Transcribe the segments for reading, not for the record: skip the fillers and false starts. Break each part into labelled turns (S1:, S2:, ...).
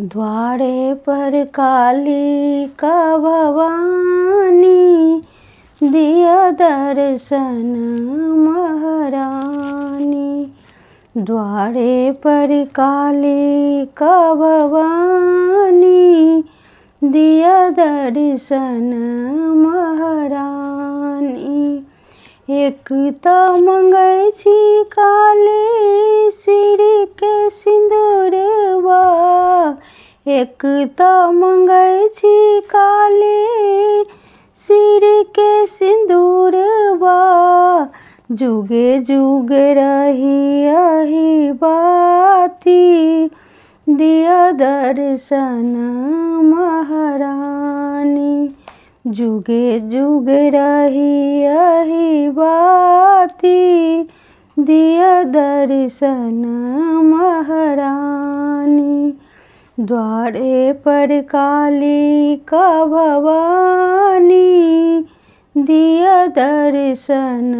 S1: द्वारे पर काली का भवानी, दिया दर्शन महारानी। द्वारे पर काली का भवानी, दिया दर्शन महारानी। एक त मंगै छी काली सिर के सिंदूरवा, एक त मंगै छी काली सिर के सिंदूरवा। जुगे जुगे रही अहि बाती, दिया दर्शन महारानी। जुगे जुगे रही अहि बाती, दिया दर्शन महारानी। द्वारे पर काली का भवानी, दिया दर्शन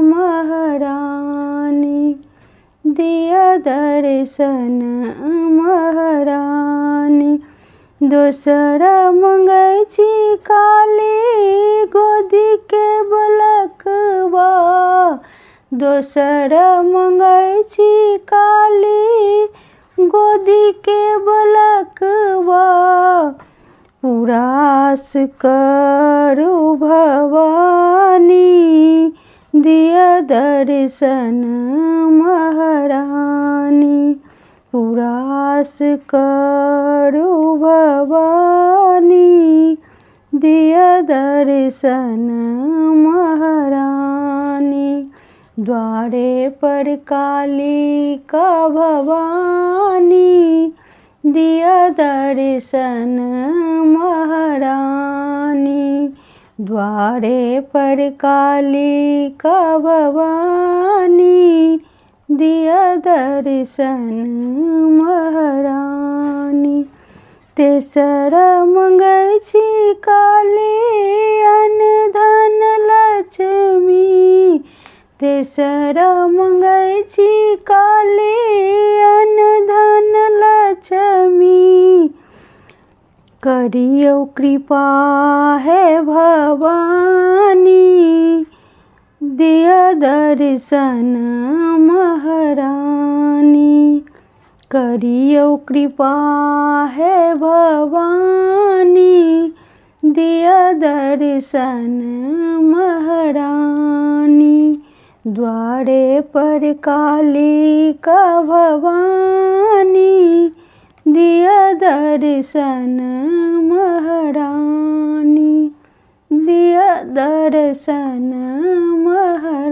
S1: महारानी, दिया दर्शन महारानी। दोसरा मंगै छी काली गोदी के बलकवा, दोसरा मंगै छी काली गोदी के बलकवा। पुरास करू भवानी, दिया दर्शन महारानी। पुरास करू भवानी, दिया दर्शन महारानी। द्वारे पर काली का भवानी, दिया दर्शन महारानी। द्वारे पर काली का भवानी, दिया दर्शन महारानी। तेसरा मंगै छी काली अन्न धन लक्ष्मी, तेसरा मंगै छी काली अन्न धन लक्ष्मी। करियौ कृपा है भवानी, दिया दर्शन महारानी। करियौ कृपा है भवानी, दिया दर्शन महारानी। द्वारे पर काली का भवानी, दिया दर्शन महारानी, दिया दर्शन महारानी।